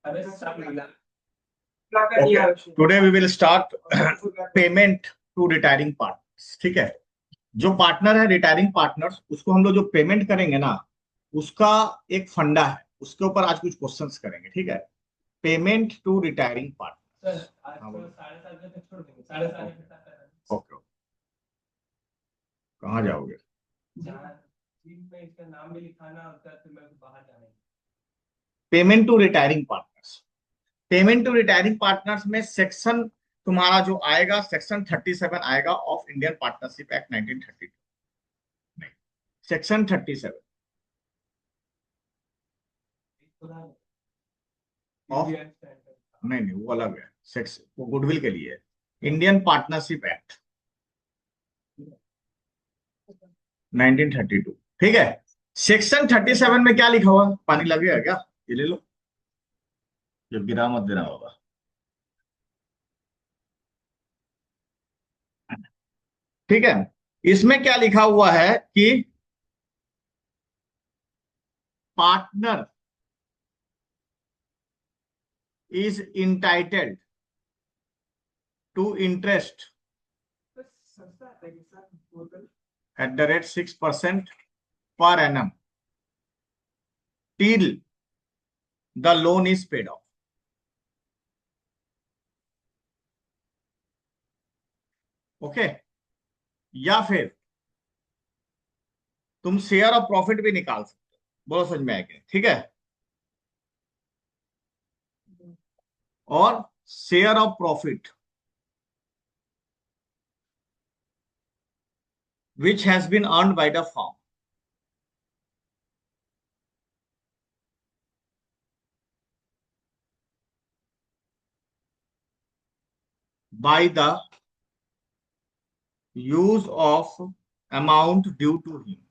Okay. Today we will start payment to retiring partners. ठीक है, जो पार्टनर है रिटायरिंग पार्टनर्स, उसको हम लोग जो पेमेंट करेंगे ना, उसका एक फंडा है, उसके ऊपर आज कुछ क्वेश्चंस करेंगे। ठीक है, payment to retiring partner. Okay, कहाँ जाओगे? Payment to retiring partners. Payment to retiring partners में सेक्शन तुम्हारा जो आएगा, सेक्शन 37 आएगा of Indian partnership act 1932। Section 37 of, नहीं नहीं वो अलग है, सेक्शन वो गुडविल के लिए है। Indian partnership act 1932। ठीक है, सेक्शन 37 में क्या लिखा हुआ है? पानी लगेगा क्या? ये ले लो, जब गिरा मत देना होगा। ठीक है, इसमें क्या लिखा हुआ है कि partner is entitled to interest at the rate 6% per annum till the loan is paid off। Okay, या फिर तुम शेयर ऑफ प्रॉफिट भी निकाल सकते हो। बोलो समझ में आएगा? ठीक है, और share of profit which has been earned by the firm by the use of amount due to him।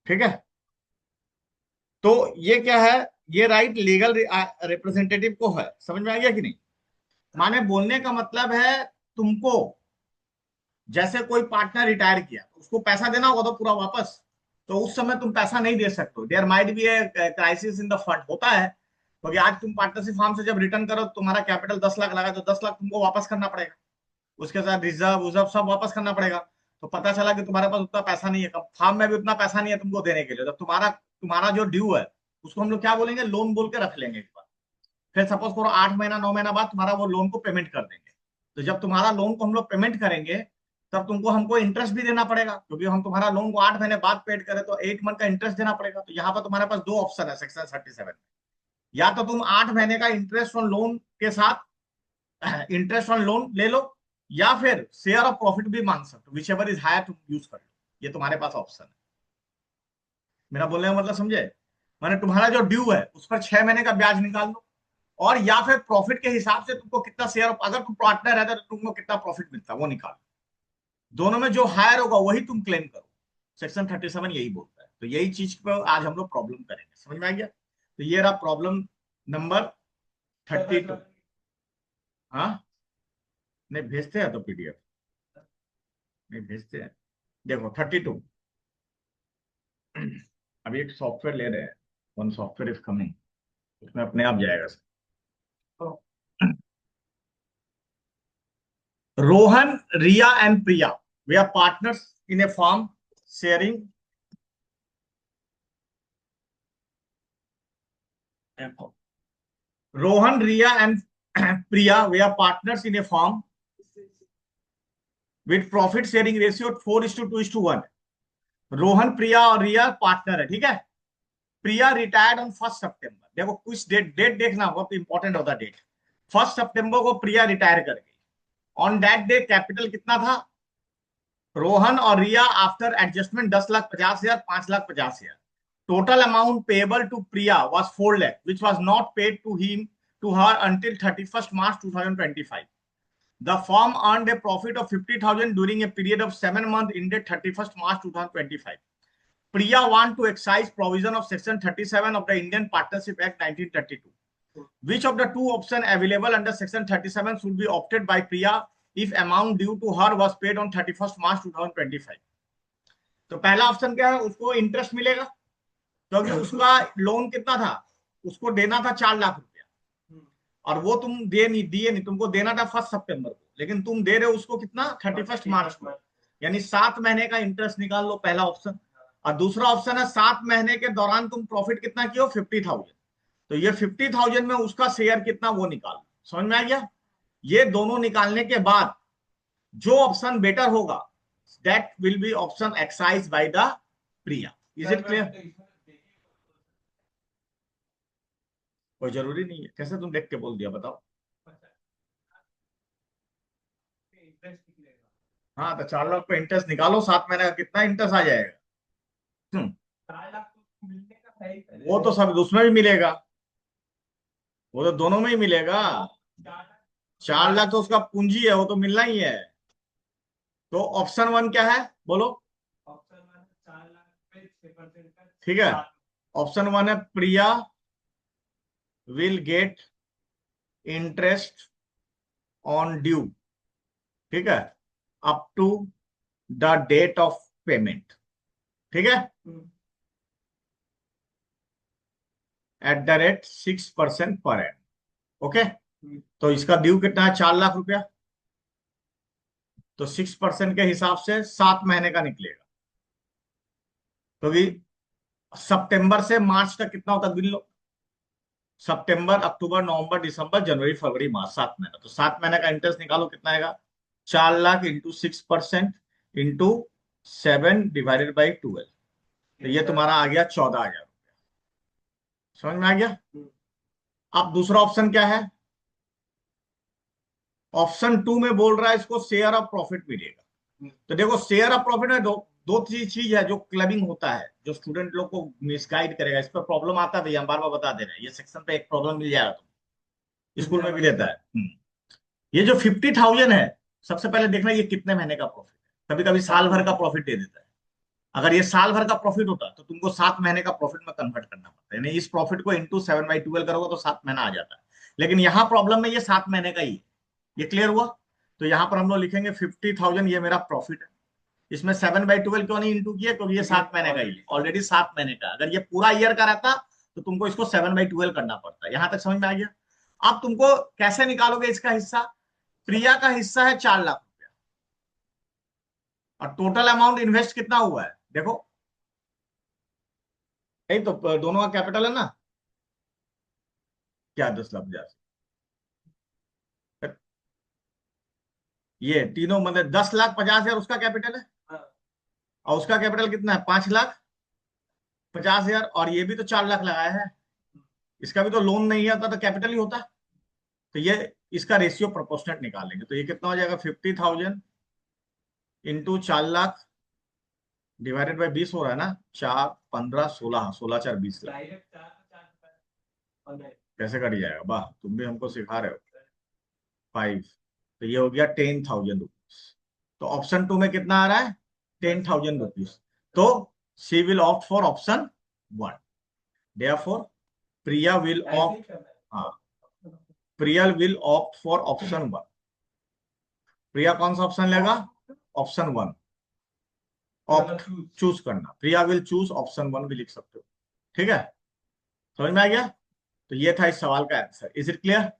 ठीक है, तो ये क्या है? ये राइट लीगल रिप्रेजेंटेटिव को है। समझ में आ गया कि नहीं? माने बोलने का मतलब है, तुमको जैसे कोई पार्टनर रिटायर किया तो उसको पैसा देना होगा तो पूरा वापस, तो उस समय तुम पैसा नहीं दे सकते। There might be a crisis in the fund, होता है। क्योंकि आज तुम पार्टनरशिप फार्म से जब रिटर्न करो, तुम्हारा कैपिटल 10 लाख लगा, तो 10 लाख तुमको वापस करना पड़ेगा, उसके साथ रिजर्व उजर्व सब वापस करना पड़ेगा। तो पता चला कि तुम्हारे पास उतना पैसा नहीं है, फार्म में भी उतना पैसा नहीं है तुमको देने के लिए, तो तुम्हारा तुम्हारा जो ड्यू है उसको हम लोग क्या बोलेंगे? लोन बोल के रख लेंगे एक बार। फिर सपोज करो 8 महीना 9 महीना बाद तुम्हारा वो लोन को पेमेंट कर देंगे। तो जब तुम्हारा लोन को हम लोग पेमेंट करेंगे, तब तुमको हमको इंटरेस्ट भी देना पड़ेगा, क्योंकि हम तुम्हारा लोन को 8 महीने बाद पेड करें तो 8 मंथ का इंटरेस्ट देना पड़ेगा। तो यहाँ पर तुम्हारे पास दो ऑप्शन है सेक्शन 37 में। या तो तुम 8 महीने का इंटरेस्ट ऑन लोन के साथ इंटरेस्ट ऑन लोन ले लो, या फिर शेयर ऑफ प्रॉफिट भी मांग सकते हो, विच एवर इज हायर तुम यूज कर लो। ये तुम्हारे पास ऑप्शन है। मेरा बोलने का मतलब समझे? माने तुम्हारा जो ड्यू है उस पर 6 महीने का ब्याज निकाल लो, और या फिर प्रॉफिट के हिसाब से तुमको कितना शेयर, अगर तुम पार्टनर रहता तो तुमको कितना प्रॉफिट मिलता वो निकालो। दोनों में जो हायर होगा वही तुम क्लेम करो। सेक्शन 37 यही बोलता है। तो यही चीज पर आज हम लोग प्रॉब्लम करेंगे। समझ में आ गया? तो ये रहा प्रॉब्लम नंबर 32। हाँ, नहीं भेजते हैं तो पीडीएफ नहीं भेजते हैं। देखो 32, अभी एक सॉफ्टवेयर ले रहे हैं, वन सॉफ्टवेयर इज कमिंग, उसमें अपने आप जाएगा sir. Rohan, Riya and Priya, we are partners in a firm sharing. Rohan, Riya and Priya, we are partners in a firm with profit sharing ratio 4:2:1। Rohan, Priya और रिया पार्टनर है। ठीक है, प्रिया रिटायर्ड ऑन 1 सितंबर। देखो कुछ डेट डेट देखना, बहुत इंपॉर्टेंट होता डेट। 1 सितंबर को प्रिया रिटायर कर गई। ऑन दैट डे कैपिटल कितना था? रोहन और Riya after adjustment 10,50,000, 5,50,000। Total amount payable to Priya was 4 lakh, which was not paid to him to her until 31 March 2025। The firm earned a profit of 50,000 during a period of 7 months ended 31st March 2025. Priya want to excise provision of section 37 of the Indian Partnership Act 1932. Which of the two options available under section 37 should be opted by Priya if amount due to her was paid on 31st March 2025? तो पहला option क्या है? उसको interest मिलेगा, क्योंकि उसका loan कितना था, उसको देना था 4 लाख रुपया, और वो तुम दिए नहीं, तुमको देना था 1 सितंबर को, लेकिन तुम दे रहे हो उसको कितना, 31 मार्च को। यानी 7 महीने का इंटरेस्ट निकाल लो, पहला ऑप्शन। और दूसरा ऑप्शन है 7 महीने के दौरान तुम प्रॉफिट कितना किए हो, 50,000। तो ये 50,000 में उसका शेयर कितना वो निकाल, समझ में आ गया। ये दोनों निकालने के बाद जो ऑप्शन बेटर होगा, that will be option excise by the Priya. Is it clear? कोई जरूरी नहीं है, कैसे तुम देख के बोल दिया बताओ। हाँ, तो 4 लाख पे इंटरेस्ट निकालो, 7 महीने का कितना इंटरेस्ट आ जाएगा। हम्म, वो तो सब उसमें भी मिलेगा, वो तो दोनों में ही मिलेगा। 4 लाख तो उसका पूंजी है, वो तो मिलना ही है। तो ऑप्शन वन क्या है बोलो। ठीक है, ऑप्शन वन है Priya will get interest on due, ठीक है, up to the date of payment, ठीक है, एट द रेट 6% पर एन। ओके, तो इसका ड्यू कितना है, 4 लाख रुपया। तो 6% के हिसाब से 7 महीने का निकलेगा, क्योंकि सितंबर से मार्च तक कितना होता है गिन लो। सितंबर, अक्टूबर, नवंबर, दिसंबर, जनवरी, फरवरी, मार्च, 7 महीना। तो 7 महीने का इंटरेस्ट निकालो, कितना आएगा, 4 lakh into 6% into 7 divided by 12। तो ये तुम्हारा आ गया 14,000। समझ में आ गया। अब दूसरा ऑप्शन क्या है, ऑप्शन टू में बोल रहा है इसको शेयर ऑफ प्रॉफिट मिलेगा। तो देखो, शेयर ऑफ प्रॉफिट में दो दो चीज है जो क्लबिंग होता है, जो स्टूडेंट लोग को मिसगाइड करेगा। इस पर प्रॉब्लम आता है भैया, हम बार बार बता दे रहे हैं, ये सेक्शन पे एक प्रॉब्लम मिल जाएगा तुम, स्कूल में भी देता है। ये जो 50,000 है, सबसे पहले देखना ये कितने महीने का प्रॉफिट है। कभी कभी साल भर का प्रॉफिट दे देता है। अगर ये साल भर का प्रॉफिट होता तो तुमको 7 महीने का प्रॉफिट में कन्वर्ट करना पड़ता है, यानी इस प्रॉफिट को इंटू 7/12 करोगे तो 7 महीना आ जाता है। लेकिन यहाँ प्रॉब्लम में ये 7 महीने का ही है। ये क्लियर हुआ। तो यहाँ पर हम लोग लिखेंगे 50,000 ये मेरा प्रॉफिट है। इसमें 7/12 क्यों नहीं इंटू किया, क्योंकि ये 7 महीने का ही, ऑलरेडी 7 महीने का। अगर ये पूरा ईयर का रहता तो तुमको इसको 7/12 करना पड़ता। यहां तक समझ में आ गया। अब तुमको कैसे निकालोगे इसका हिस्सा। प्रिया का हिस्सा है 4 लाख रुपया, और टोटल अमाउंट इन्वेस्ट कितना हुआ है देखो, यही तो दोनों का कैपिटल है ना, क्या 10 लाख 50। ये तीनों मतलब 10,50,000 उसका कैपिटल है, और उसका कैपिटल कितना है, 5,50,000, और ये भी तो 4 लाख लगाया है। इसका भी तो लोन नहीं आता तो कैपिटल ही होता। तो ये इसका रेशियो प्रोपोर्शनेट निकालेंगे, तो ये कितना हो जाएगा, 50,000 इंटू 4 लाख डिवाइडेड बाई 20 हो रहा है ना, 4, 15, 16, 16, 4, 20 लाख। कैसे कट जाएगा, वाह तुम भी हमको सिखा रहे हो। 5, तो ये हो गया 10,000 रुपीज। तो ऑप्शन टू में कितना आ रहा है, 10,000 रुपीज। तो she will opt for option one. Therefore Priya will opt, हाँ, Priya will opt for option one. Priya कौन सा ऑप्शन लेगा, ऑप्शन वन। ऑप्ट, चूज करना, Priya will choose option one भी लिख सकते हो। ठीक है, समझ में आ गया। तो ये था इस सवाल का आंसर। Is it clear.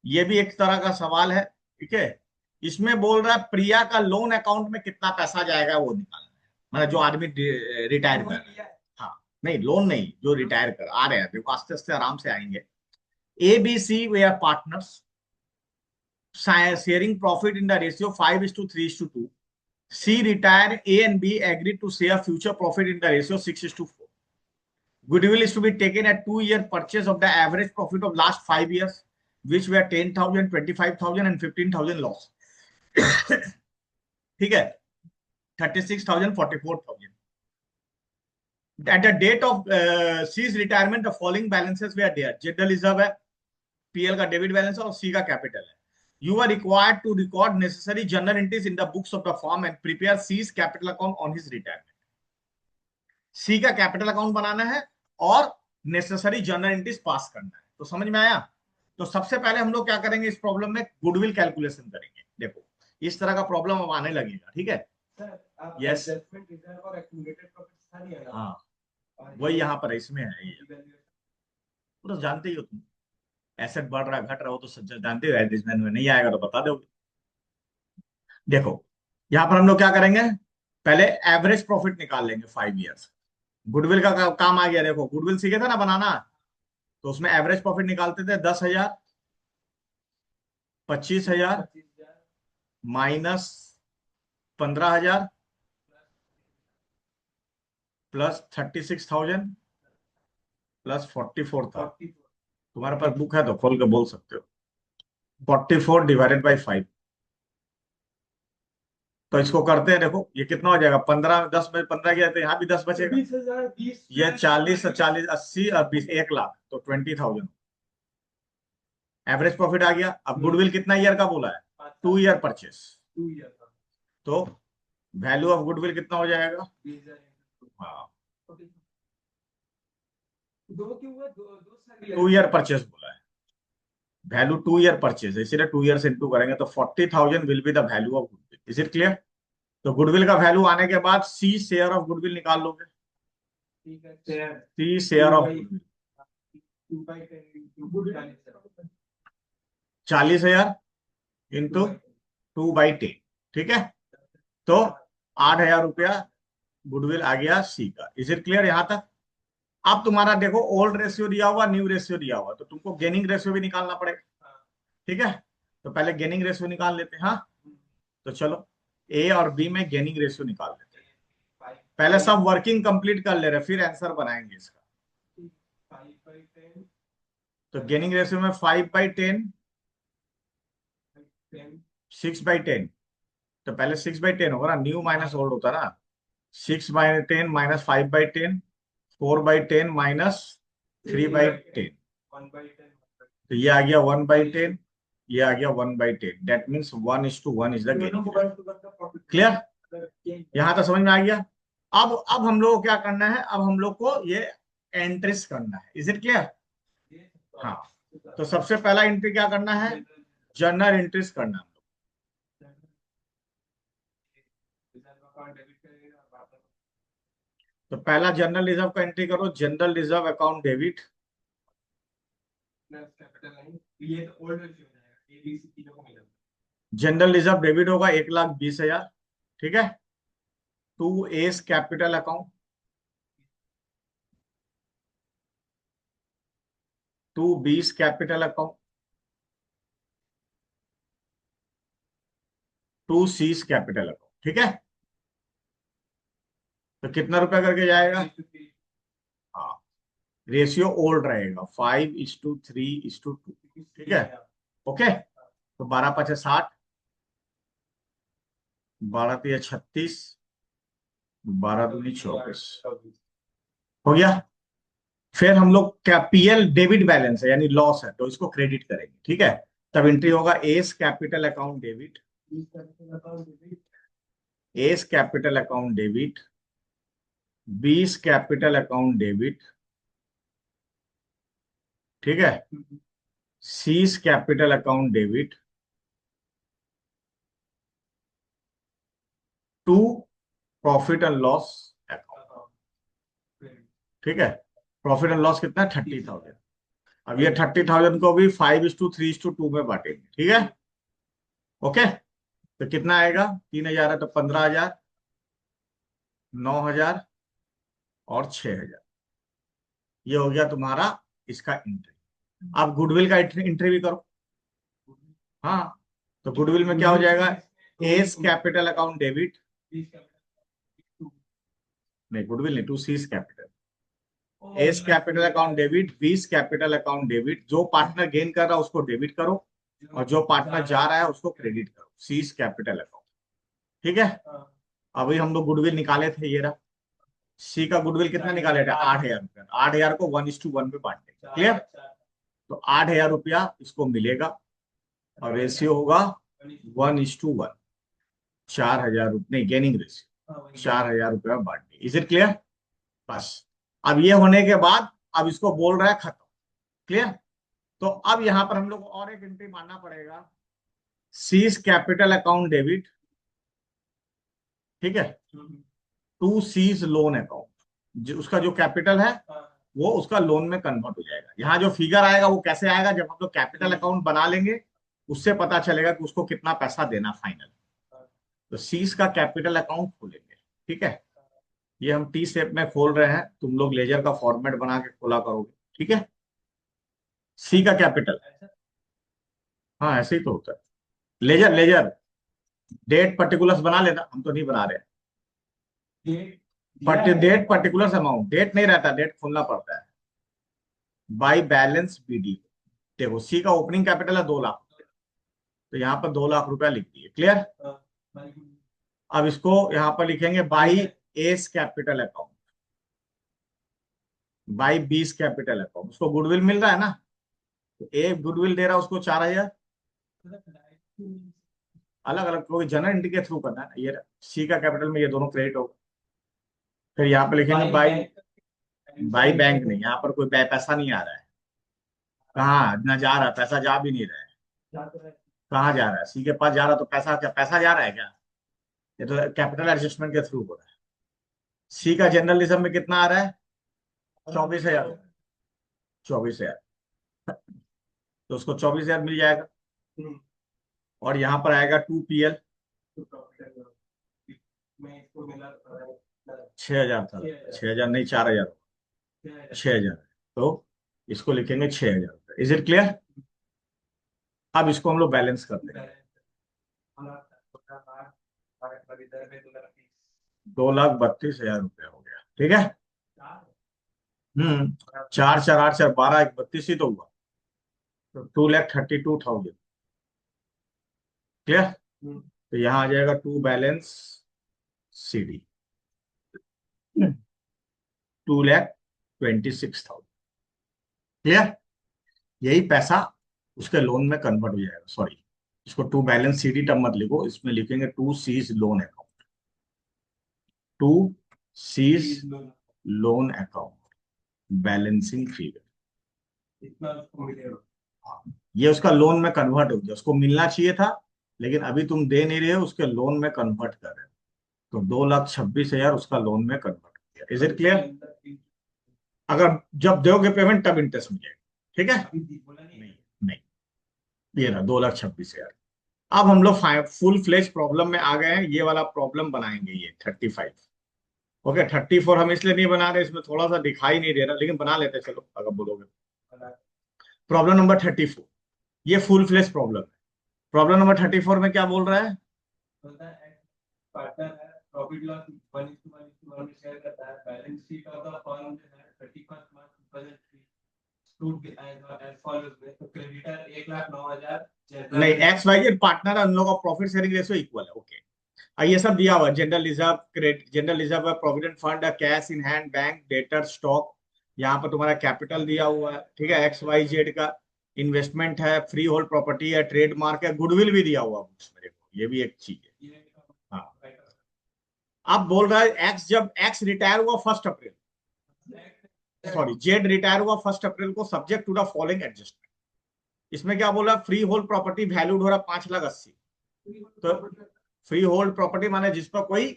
ये भी एक तरह का सवाल है, ठीक है। इसमें बोल रहा है प्रिया का लोन अकाउंट में कितना पैसा जाएगा वो निकालना है, मतलब जो आदमी रिटायर कर रहा है। हाँ, नहीं लोन नहीं, जो रिटायर कर आ रहे हैं, देखो आस्ते आस्ते आराम से आएंगे। ए बी सी वे are partners sharing profit in the ratio 5:3:2. C retire, A and B agreed to share future profit in the ratio 6:4. Goodwill is to be taken at 2-year purchase of the average profit of last 5 years, which were 10,000, 25,000 and 15,000 loss. ठीक है, 36,000, 44,000. At the date of C's retirement, the following balances were there. General reserve है, PL का debit balance और C का capital है. You are required to record necessary journal entries in the books of the firm and prepare C's capital account on his retirement. C का capital account बनाना है और necessary journal entries pass करना है। तो समझ में आया। तो सबसे पहले हम लोग क्या करेंगे, इस प्रॉब्लम में गुडविल कैलकुलेशन करेंगे। देखो इस तरह का प्रॉब्लम अब आने लगेगा, ठीक है। यस, हाँ, वही यहाँ पर इसमें है ये, तो जानते ही हो तुम। एसेट बढ़ रहा घट रहा हो तो जानते हो, एडजस्टमेंट में नहीं आएगा तो बता दो। देखो यहाँ पर हम लोग क्या करेंगे, पहले एवरेज प्रॉफिट निकाल लेंगे 5 ईयर्स। गुडविल का काम आ गया। देखो गुडविल सीखे थे ना बनाना, तो उसमें एवरेज प्रॉफिट निकालते थे 10,000, 25,000, माइनस 15,000, प्लस 36,000, प्लस 44,000। तुम्हारे पास बुक है तो खोल के बोल सकते हो। 44 डिवाइडेड बाई 5। तो इसको करते हैं, देखो ये कितना हो जाएगा, 15, 10 में 15 गया तो यहाँ भी 10 बचेगा। 20,000, 20, ये 40, 40, 80 और 20, 1 लाख, तो 20,000 एवरेज प्रॉफिट आ गया। अब गुडविल कितना ईयर का बोला है, 2 ईयर परचेस। तो वैल्यू ऑफ गुडविल कितना हो जाएगा, हाँ 2 ईयर परचेस बोला है। वैल्यू 2 ईयर परचेज, इसीलिए 2 ईयर से इंटू करेंगे तो 40,000 will be the value of goodwill. Is it clear? तो गुडविल का वैल्यू आने के बाद सी शेयर ऑफ गुडविल निकाल लोगे। C share of goodwill 40,000 into 2/10, ठीक है। तो 8,000 रुपया गुडविल आ गया सी का। इज इट क्लियर यहाँ तक? अब तुम्हारा देखो ओल्ड रेशियो दिया हुआ, न्यू रेशियो दिया हुआ, तो तुमको गेनिंग रेशियो भी निकालना पड़ेगा, ठीक है। तो पहले गेनिंग रेशियो निकाल लेते हैं, हाँ। तो चलो ए और बी में गेनिंग रेशियो निकाल लेते हैं। पहले सब वर्किंग कंप्लीट कर ले रहे, फिर आंसर बनाएंगे इसका। तो गेनिंग रेशियो में 5/10, 6/10। तो पहले 6/10 होगा ना, न्यू माइनस ओल्ड होता है ना। 6/10 माइनस 5/10, 4/10 माइनस 3/10। तो ये आ गया 1/10, ये आ गया 1/10। That means 1:1 is the gaining. Clear? यहां तक समझ में आ गया। अब हम लोग को क्या करना है, अब हम लोग को ये एंट्रीज करना है। Is it clear? हाँ। तो सबसे पहला एंट्री क्या करना है, जर्नल एंट्रीज करना है। तो पहला जनरल रिजर्व का एंट्री करो, general reserve account debit. General reserve debit होगा 1,20,000, ठीक है। To S capital account, to B's capital account, to C's capital account, ठीक है। तो कितना रुपया करके जाएगा, हाँ रेशियो ओल्ड रहेगा 5:3:2, ठीक है। ओके। तो 12×5 = 60, 12×3 = 36, 12×2 = 24 हो गया। फिर हम लोग क्या, पीएल डेबिट बैलेंस है यानी लॉस है, तो इसको क्रेडिट करेंगे, ठीक है। तब एंट्री होगा A's capital account debit, A's capital account debit, B's capital account debit, ठीक है। C's capital account debit, to profit and loss account, ठीक है। प्रॉफिट एंड लॉस कितना है, 30,000। अब ये 30,000 को भी 5:3:2 में बांटेंगे, ठीक है। ओके। तो कितना आएगा, 3,000 है तो 15,000, 9,000 और 6,000। ये हो गया तुम्हारा इसका एंट्री। अब गुडविल का एंट्री भी करो, हाँ। तो गुडविल में क्या हो जाएगा, एस कैपिटल अकाउंट डेबिट, नहीं गुडविल नहीं, to C's capital. S capital account debit, B's capital account debit. जो पार्टनर गेन कर रहा है उसको डेबिट करो, और जो पार्टनर जा रहा है उसको क्रेडिट करो, सीज कैपिटल अकाउंट, ठीक है। अभी हम लोग गुडविल निकाले थे, ये रहा। सी का गुडविल कितना निकाले थे, 8,000 रुपया। 8,000 को 1:1 में बांट देंगे, क्लियर। तो 8,000 रुपया इसको मिलेगा, और रेशियो होगा 1:1। 4,000 रुपये नहीं, गेनिंग रेशियो 4,000 रुपया बांट देंगे। Is it clear? बस। अब ये होने के बाद अब इसको बोल रहा है खत्म, क्लियर। तो अब यहां पर हम लोग और एक एंट्री मानना पड़ेगा, सीज कैपिटल अकाउंट डेबिट, ठीक है, टू सीज लोन अकाउंट। उसका जो कैपिटल है वो उसका लोन में कन्वर्ट हो जाएगा। यहाँ जो फिगर आएगा वो कैसे आएगा, जब हम लोग कैपिटल अकाउंट बना लेंगे उससे पता चलेगा कि उसको कितना पैसा देना फाइनल। तो सीस का कैपिटल अकाउंट खोलेंगे, ठीक है। ये हम टी शेप में खोल रहे हैं, तुम लोग लेजर का फॉर्मेट बना के खोला करोगे, ठीक है। सी का कैपिटल, हाँ ऐसे ही तो होता है। लेजर लेजर डेट पर्टिकुलर्स बना लेना, हम तो नहीं बना रहे। डेट पर्टिकुलर्स अमाउंट, डेट नहीं रहता, डेट खोलना पड़ता है। बाई बैलेंस बीडी, देखो सी का ओपनिंग कैपिटल है 2 लाख, तो यहाँ पर 2 लाख रुपया लिख दिए, क्लियर। अब इसको यहाँ पर लिखेंगे by S capital account, by बीस कैपिटल अकाउंट। उसको गुडविल मिल रहा है ना, तो ए गुडविल दे रहा है उसको 4,000, अलग अलग कोई जनरल एंट्री के थ्रू करना है ना। ये सी का कैपिटल में ये दोनों क्रेडिट होगा। फिर यहाँ पर लिखेंगे बाई, बाई बैंक नहीं, यहाँ पर कोई पैसा नहीं आ रहा है, कहाँ ना जा रहा है पैसा, जा भी नहीं रहा है, कहाँ जा रहा है, सी के पास जा रहा है, तो पैसा क्या पैसा जा रहा है क्या, ये तो कैपिटल एडजस्टमेंट के थ्रू हो रहा है। सी का जर्नलिज्म में कितना आ रहा है, 24,000, 24,000, तो उसको 24,000 मिल जाएगा। और यहाँ पर आएगा 2 PL, 6,000 था, 6,000 नहीं 4,000, 6,000, तो इसको लिखेंगे 6,000। Is it clear. अब इसको हम लोग बैलेंस करते हैं, 2,32,000 रुपया हो गया, ठीक है। 4 4 8 4 12 एक 32 ही तो हुआ, तो 2,32,000, क्लियर। तो यहाँ आ जाएगा टू बैलेंस CD 2,26,000, क्लियर। यही पैसा उसके लोन में कन्वर्ट हो जाएगा, सॉरी इसको टू बैलेंस CD टर्म मत लिखो, इसमें लिखेंगे to C's loan account, to C's loan account balancing figure. ये उसका लोन में कन्वर्ट हो गया, उसको मिलना चाहिए था लेकिन अभी तुम दे नहीं रहे हो, उसके लोन में कन्वर्ट कर रहे हो, तो 2,26,000 उसका लोन में कन्वर्ट हो गया। Is it clear. अगर जब दोगे पेमेंट तब इंटरेस्ट मिलेगा, ठीक है। नहीं नहीं, ये रहा 2,26,000। अब हम लोग फुल फ्लेज प्रॉब्लम में आ गए हैं, ये वाला प्रॉब्लम बनाएंगे, ये 35। ओके 34 हम इसलिए नहीं बना रहे, इसमें थोड़ा सा दिखाई नहीं दे रहा, लेकिन बना लेते चलो अगर बोलोगे। प्रॉब्लम नंबर 34, ये फुल फ्लेज प्रॉब्लम है। प्रॉब्लम नंबर 34 में क्या बोल रहा है, पार्टनर है, प्रॉफिट लॉस 1:1 में शेयर करता है, balance sheet of the firm जो है 31 मार्च 2003 एज फॉलोज में, तो क्रेडिटर 1,09,000, नहीं एक्स वाई जेड पार्टनर है, उन लोगों का प्रॉफिट शेयरिंग रेशियो इक्वल है, ओके। ये सब दिया हुआ, general reserve, credit general reserve, provident fund, cash in hand, bank, debtor, stock, यहाँ पर तुम्हारा कैपिटल दिया हुआ है, ठीक है। XYZ का इन्वेस्टमेंट है, फ्री होल्ड प्रॉपर्टी है, ट्रेडमार्क है, गुडविल भी दिया हुआ बुक्स में, ये भी एक चीज है। हाँ, अब बोल रहा है एक्स, जब एक्स रिटायर हुआ 1 अप्रैल, सॉरी जेड रिटायर हुआ 1 अप्रैल को, subject to the following adjustment. इसमें क्या बोला, फ्री होल्ड प्रॉपर्टी वैल्यूड हो रहा 5,80,000, तो फ्री होल्ड प्रॉपर्टी माने जिस पर कोई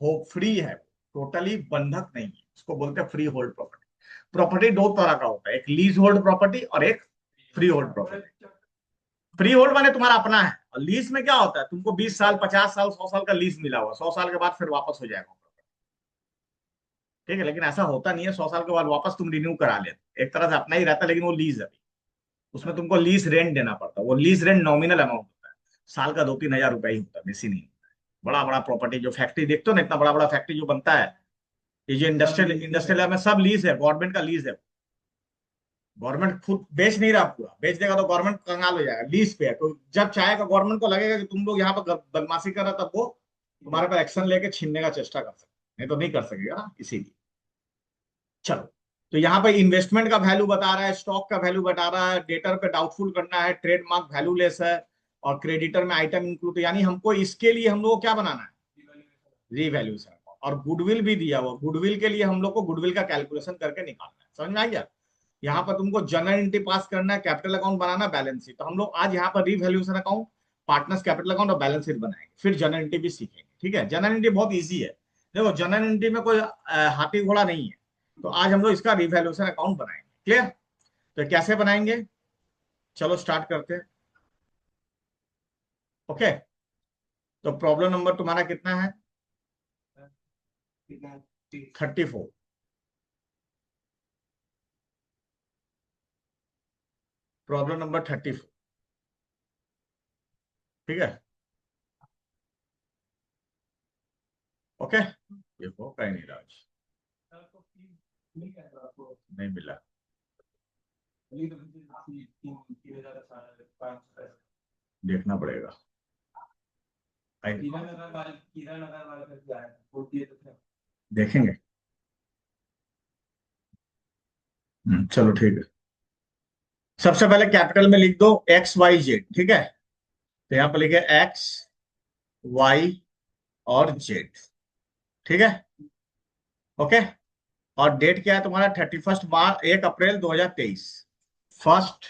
हो फ्री है, टोटली बंधक नहीं है, उसको बोलते हैं फ्री होल्ड प्रॉपर्टी। प्रॉपर्टी दो तरह का होता है, एक लीज होल्ड प्रॉपर्टी और एक free hold property. Free hold माने तुम्हारा अपना है, और लीज में क्या होता है, तुमको 20 साल 50 साल 100 साल का लीज मिला हुआ, 100 साल के बाद फिर वापस हो जाएगा, ठीक है। लेकिन ऐसा होता नहीं है, 100 साल के बाद वापस तुम रिन्यू करा लेते, एक तरह से अपना ही रहता है, लेकिन वो लीज है, उसमें तुमको लीज रेंट देना पड़ता है। वो लीज रेंट नॉमिनल अमाउंट होता है, साल का 2-3 हजार रुपया ही होता है, बेसी नहीं। बड़ा बड़ा प्रॉपर्टी जो फैक्ट्री देखते हो ना, इतना बड़ा बड़ा फैक्ट्री जो बनता है, ये जो इंडस्ट्रियल में सब लीज है, गवर्नमेंट का लीज है। गवर्नमेंट खुद बेच नहीं रहा, पूरा बेच देगा तो गवर्नमेंट कंगाल हो जाएगा, लीज पे है। तो जब चाहेगा गवर्नमेंट को लगेगा कि तुम लोग यहाँ पर बदमाशी कर रहा, तब वो तुम्हारे पर एक्शन लेके छीनने का चेष्टा कर सकते, नहीं तो नहीं कर सकेगा ना, इसीलिए। चलो, तो यहाँ पे इन्वेस्टमेंट का वैल्यू बता रहा है, स्टॉक का वैल्यू बता रहा है, डेटर पे डाउटफुल करना है, ट्रेडमार्क वैल्यूलेस है, और क्रेडिटर में आइटम इंक्लूड, यानी हमको इसके लिए हम लोग को क्या बनाना है, रीवैल्यूएशन। और गुडविल भी दिया हुआ, गुडविल के लिए हम लोग को गुडविल का कैलकुलेशन करके निकालना है, समझ में आ गया। यहाँ पर तुमको जनरल एंट्री पास करना है, कैपिटल अकाउंट बनाना, बैलेंस शीट। तो हम लोग आज यहाँ पर revaluation account, partners capital account और बैलेंस शीट बनाएंगे, फिर जनरल एंट्री भी सीखेंगे, ठीक है। जनरल एंट्री बहुत ईजी है। देखो जनरल एंट्री में कोई हाथी घोड़ा नहीं है, तो आज हम लोग इसका रिवैल्यूएशन अकाउंट बनाएंगे। क्लियर? तो कैसे बनाएंगे, चलो स्टार्ट करते हैं। ओके, तो प्रॉब्लम नंबर तुम्हारा कितना है? 34। Problem number 34। ठीक है, ओके। देखो कहीं नहीं राज, नहीं मिला। देखना पड़ेगा। देखेंगे। चलो ठीक है। सबसे पहले कैपिटल में लिख दो एक्स वाई जेड। ठीक है, तो यहाँ पर लिखे एक्स वाई और जेड। ठीक है, ओके। और डेट क्या है तुम्हारा? 31 मार्च, 1 अप्रैल 2023। 1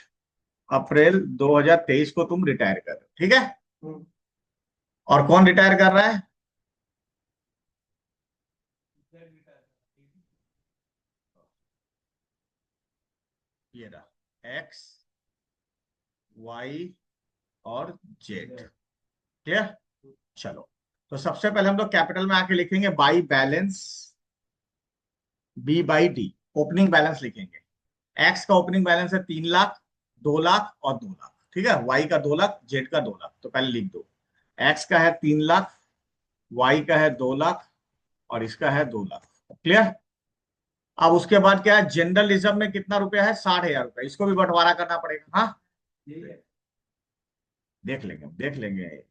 अप्रैल 2023 को तुम रिटायर कर रहे हो। ठीक है, और कौन रिटायर कर रहा है? ये रहा एक्स वाई और जेड। क्लियर? चलो, तो सबसे पहले हम लोग कैपिटल में आके लिखेंगे by balance, B by D. Opening balance लिखेंगे। एक्स का ओपनिंग बैलेंस है 3 लाख, 2 लाख और 2 लाख। ठीक है, वाई का 2 लाख, जेड का 2 लाख। तो पहले लिख दो, एक्स का है 3 लाख, वाई का है 2 लाख और इसका है 2 लाख। क्लियर? अब उसके बाद क्या है, जनरल रिजर्व में कितना रुपया है? 60,000 रुपया। इसको भी बंटवारा करना पड़ेगा। हाँ, देख लेंगे, देख लेंगे।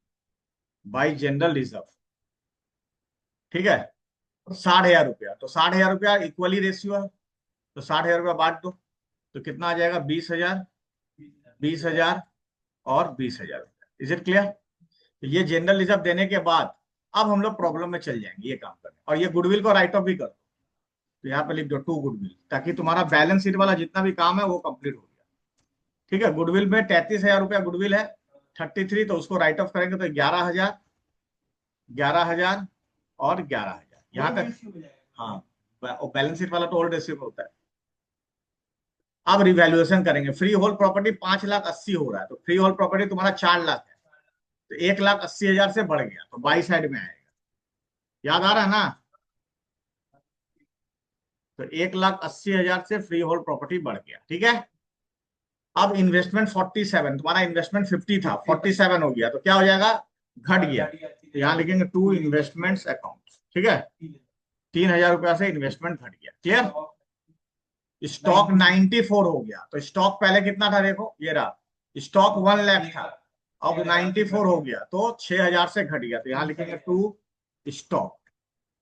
बाई जनरल रिजर्व, ठीक है, 60,000 रुपया। तो 60,000 रुपया इक्वली रेशियो है, तो 60,000 रुपया बांट दो, तो कितना आ जाएगा? 20,000, 20,000 और 20,000। Is it clear? तो ये जनरल रिजर्व देने के बाद अब हम लोग प्रॉब्लम में चल जाएंगे ये काम करने, और ये गुडविल को राइट ऑफ भी कर दो। तो यहाँ पे लिख दो 2 गुडविल, ताकि तुम्हारा बैलेंस शीट वाला जितना भी काम है वो कंप्लीट हो गया। ठीक है, गुडविल में 33,000 रुपया गुडविल है, 33, तो उसको राइट ऑफ करेंगे तो 11,000, 11,000 और 11,000 यहाँ तक। हाँ, और बैलेंस शीट वाला तो ओल्ड रेशियो में होता है। अब रिवैल्यूएशन करेंगे। फ्री होल्ड प्रॉपर्टी 5,80,000 हो रहा है, तो फ्री होल्ड प्रॉपर्टी तुम्हारा 4 लाख है, तो 1,80,000 से बढ़ गया, तो बाई साइड में आएगा। याद आ रहा है ना? तो 1,80,000 से फ्री होल्ड प्रॉपर्टी बढ़ गया। ठीक है, अब इन्वेस्टमेंट 47, तुम्हारा इन्वेस्टमेंट 50 था, 47 हो गया, तो क्या हो जाएगा? घट गया। तो यहाँ लिखेंगे टू इन्वेस्टमेंट्स अकाउंट। ठीक है, 3,000 रुपया से इन्वेस्टमेंट घट गया। क्लियर? स्टॉक 94 हो गया, तो स्टॉक पहले कितना था? देखो ये रहा, स्टॉक 1 लाख था, अब 94 हो गया, तो 6,000 से घट गया। तो यहाँ लिखेंगे टू स्टॉक,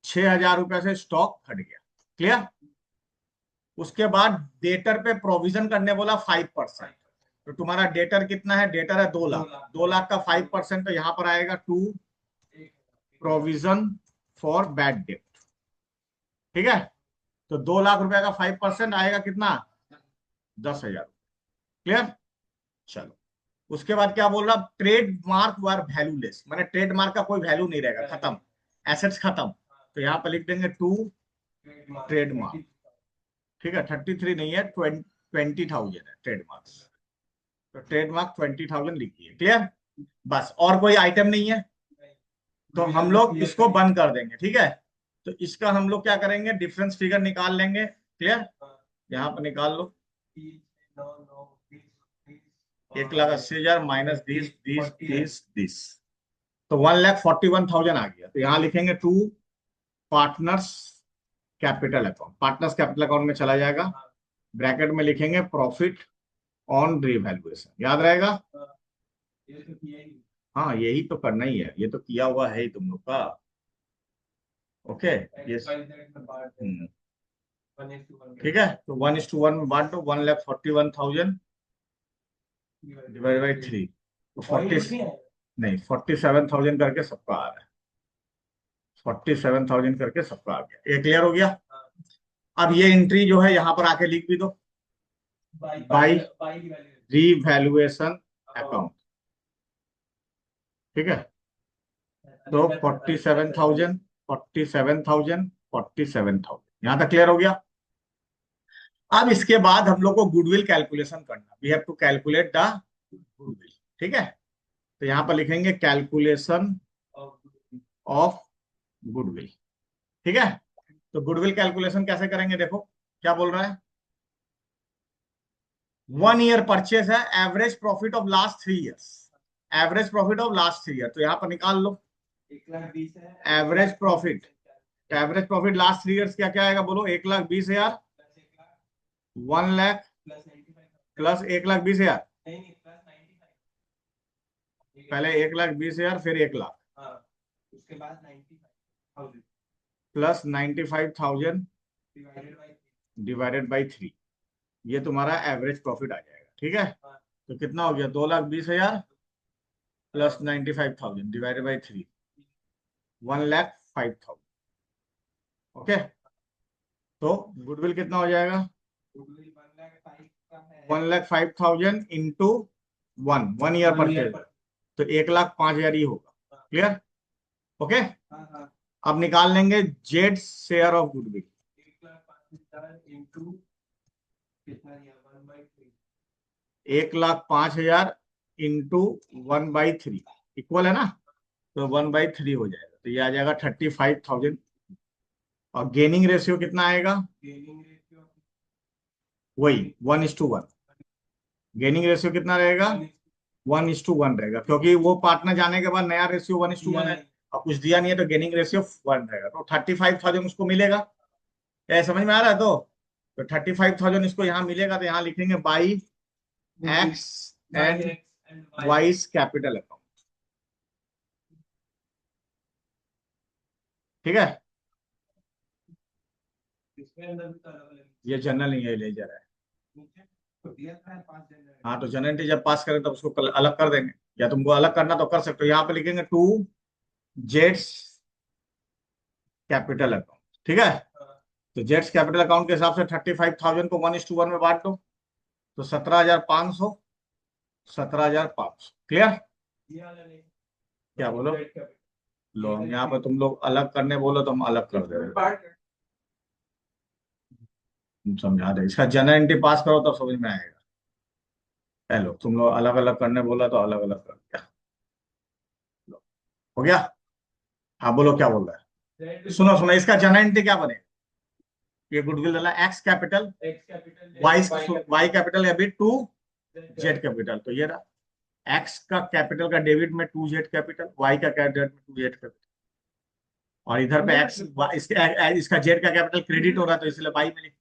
6,000 रुपया से स्टॉक घट गया। क्लियर? उसके बाद डेटर पे प्रोविजन करने बोला 5%। तो तुम्हारा डेटर कितना है? डेटर है 2 लाख, 2 लाख का 5%, तो यहाँ पर आएगा to provision for bad debt. ठीक है, तो 2 लाख रुपया का 5% आएगा कितना? 10,000। क्लियर? चलो, उसके बाद क्या बोल रहा? ट्रेडमार्क वर वैल्यूलेस, माने ट्रेडमार्क का कोई वैल्यू नहीं रहेगा, खत्म, एसेट्स खत्म। तो यहाँ पर लिख देंगे टू ट्रेडमार्क। ठीक है, 33 नहीं है, 20,000 है ट्रेडमार्क। तो ट्रेडमार्क 20,000 लिखिए। क्लियर? बस, और कोई आइटम नहीं है, तो हम लोग इसको बंद कर देंगे। ठीक है, तो इसका हम लोग क्या करेंगे? डिफरेंस फिगर निकाल लेंगे। क्लियर? यहाँ पर निकाल लो, 1,80,000 माइनस 10, तो 1,41,000 आ गया। तो यहाँ लिखेंगे to partners capital account. Partners capital account में चला जाएगा, ब्रैकेट में लिखेंगे प्रॉफिट ऑन रिवैल्यूएशन। याद रहेगा? हाँ, यही तो करना ही है, ये तो किया हुआ है ही तुम लोग का। Okay, yes. ठीक है, तो 1:1 में बांट दो, 1,41,000 डिवाइड बाई 3, तो 40, नहीं 47,000 करके सबका आ रहा है, 47,000 करके सबका आ गया। ये क्लियर हो गया? अब ये एंट्री जो है यहाँ पर आके लिख भी दो, बाई रिवैल्यूएशन अकाउंट। ठीक है, तो 47,000, 47,000, 47,000, यहाँ तक क्लियर हो गया? अब इसके बाद हम लोग को गुडविल कैलकुलेशन करना, we have to calculate the goodwill. ठीक है, तो यहां पर लिखेंगे कैलकुलेशन ऑफ गुडविल। ठीक है, तो गुडविल कैलकुलेशन कैसे करेंगे, देखो क्या बोल रहा है। 1 ईयर परचेस है, average profit of last 3 years, average profit of last 3 year, तो यहां पर निकाल लो 1,20,000 है average profit. Average profit last 3 years क्या क्या आएगा बोलो, 1,20,000, 1 लाख प्लस 1,20,000, पहले 1,20,000 फिर 1 लाख, उसके बाद 95,000 प्लस 95,000 डिवाइडेड बाई 3, ये तुम्हारा एवरेज प्रॉफिट आ जाएगा। ठीक है, तो कितना हो गया, 2,20,000 प्लस 95,000 डिवाइडेड बाई 3, 1,05,000। ओके, तो गुडविल कितना हो जाएगा, 1,05,000 इंटू 1 ईयर परचेज, तो 1,05,000 ही होगा। Clear, okay. अब निकाल लेंगे Z share of goodwill, 1,05,000 into 1/3 equal है ना, तो 1/3 हो जाएगा, तो ये आ जाएगा 35,000। और गेनिंग रेशियो कितना आएगा, वही 1:1। गेनिंग रेशियो कितना रहेगा, 1:1 रहेगा, क्योंकि वो पार्टनर जाने के बाद नया रेशियो 1:1 है, और कुछ दिया नहीं है तो गेनिंग रेशियो 1 रहेगा, तो 35,000 उसको मिलेगा। क्या समझ में आ रहा है, तो 35,000 इसको यहाँ मिलेगा, तो यहाँ लिखेंगे by x and wise capital account. ठीक है, ये जनरल नहीं है, लेजर है। हाँ, तो जनरल एंट्री जब पास करें तब उसको अलग कर देंगे, या तुमको अलग करना तो कर सकते हो, यहाँ पे लिखेंगे टू जेट्स कैपिटल अकाउंट। ठीक है, तो जेट्स कैपिटल अकाउंट के हिसाब से 35,000 को 1:1 में बांट दो, तो 17,500, 17,500। क्लियर, क्या बोलो, लो हम यहाँ पे तुम लोग अलग करने बोलो तो हम अलग कर दे रहे, तुम समझा दे, इसका जनरल एंट्री पास करो तब समझ में आएगा। हेलो, तुम लोग अलग अलग करने बोला तो अलग अलग कर दिया, हो गया। हाँ बोलो क्या बोल रहा है, सुनो सुनो, इसका जनरल एंट्री क्या बनेगा, ये गुडविल डाला X capital Y capital a bit to Z capital, तो ये रहा एक्स का कैपिटल का डेबिट में 2 जेड कैपिटल, वाई का कैपिटल में 2 जेड कैपिटल, और इधर पे एक्स इसका जेड का कैपिटल क्रेडिट हो रहा है तो इसलिए वाई में लिख।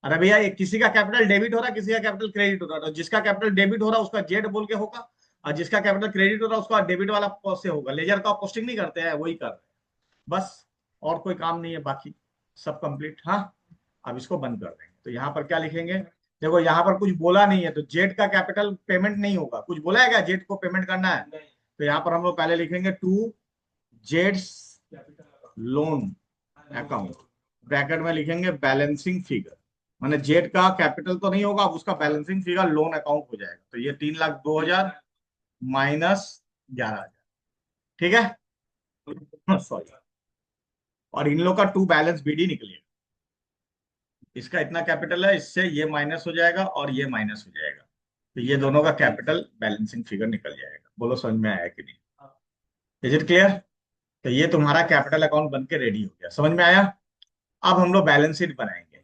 अरे भैया, ये किसी का कैपिटल डेबिट हो रहा है, किसी का कैपिटल क्रेडिट हो रहा है, तो जिसका कैपिटल डेबिट हो रहा है उसका जेड बोल के होगा, और जिसका कैपिटल क्रेडिट हो रहा है उसका डेबिट वाला से होगा। लेजर का पोस्टिंग नहीं करते हैं, वही कर रहे हैं बस, और कोई काम नहीं है, बाकी सब कंप्लीट। हाँ, अब इसको बंद कर देंगे, तो यहाँ पर क्या लिखेंगे, देखो यहाँ पर कुछ बोला नहीं है, तो जेड का कैपिटल पेमेंट नहीं होगा, कुछ बोला है क्या जेड को पेमेंट करना है, तो यहाँ पर हम लोग पहले लिखेंगे टू जेड्स लोन अकाउंट, ब्रैकेट में लिखेंगे बैलेंसिंग फिगर, माने जेड का कैपिटल तो नहीं होगा, अब उसका बैलेंसिंग फिगर लोन अकाउंट हो जाएगा, तो ये 3,02,000 माइनस 11,000। ठीक है, सॉरी, और इन लोग का टू बैलेंस बीडी निकलेगा, इसका इतना कैपिटल है, इससे ये माइनस हो जाएगा और ये माइनस हो जाएगा, तो ये दोनों का कैपिटल बैलेंसिंग फिगर निकल जाएगा। बोलो समझ में आया कि नहीं, इज इट क्लियर, तो ये तुम्हारा कैपिटल अकाउंट बन के रेडी हो गया, समझ में आया। अब हम लोग बैलेंस शीट बनाएंगे।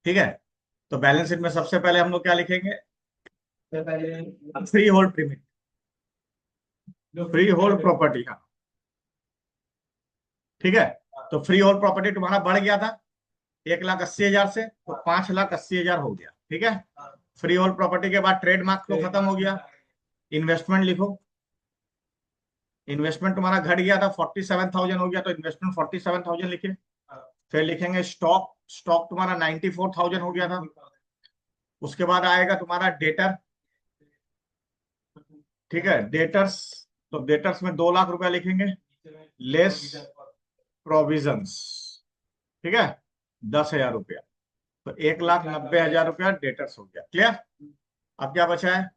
ठीक है, तो बैलेंस शीट में सबसे पहले हम लोग क्या लिखेंगे, फ्री होल्ड प्रीमिट, फ्री होल्ड प्रॉपर्टी। हाँ, ठीक है, तो फ्री होल्ड प्रॉपर्टी तुम्हारा बढ़ गया था 1,80,000 से, तो 5,80,000 हो गया। ठीक है, फ्री होल्ड प्रॉपर्टी के बाद ट्रेडमार्क तो खत्म हो गया, इन्वेस्टमेंट लिखो, इन्वेस्टमेंट तुम्हारा घट गया था 47,000 हो गया, तो इन्वेस्टमेंट 47,000 लिखे। फिर लिखेंगे स्टॉक, स्टॉक तुम्हारा 94,000 हो गया था। उसके बाद आएगा तुम्हारा डेटर, ठीक है, डेटर्स, तो डेटर्स में 2 लाख रुपया लिखेंगे, लेस प्रोविजंस, ठीक है, 10,000 रुपया, तो 1,90,000 रुपया डेटर्स हो गया। क्लियर, अब क्या बचा है,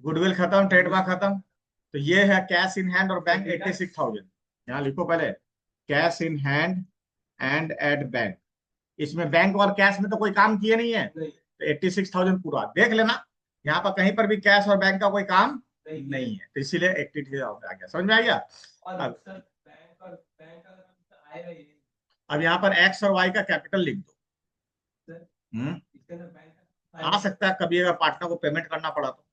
गुडविल खत्म, ट्रेडमार्क खत्म, तो ये है कैश इन हैंड और बैंक 86,000, यहाँ लिखो पहले cash in hand and at bank इसमें बैंक और कैश में तो कोई काम किए नहीं है, तो 86,000 पूरा देख लेना। यहाँ पर कहीं पर भी कैश और बैंक का कोई काम नहीं है, तो इसीलिए 83,000 आ गया। समझ में आ गया? अब यहाँ पर एक्स और वाई का कैपिटल लिख दो। हम्म आ सकता है कभी अगर पार्टनर को पेमेंट करना पड़ा तो।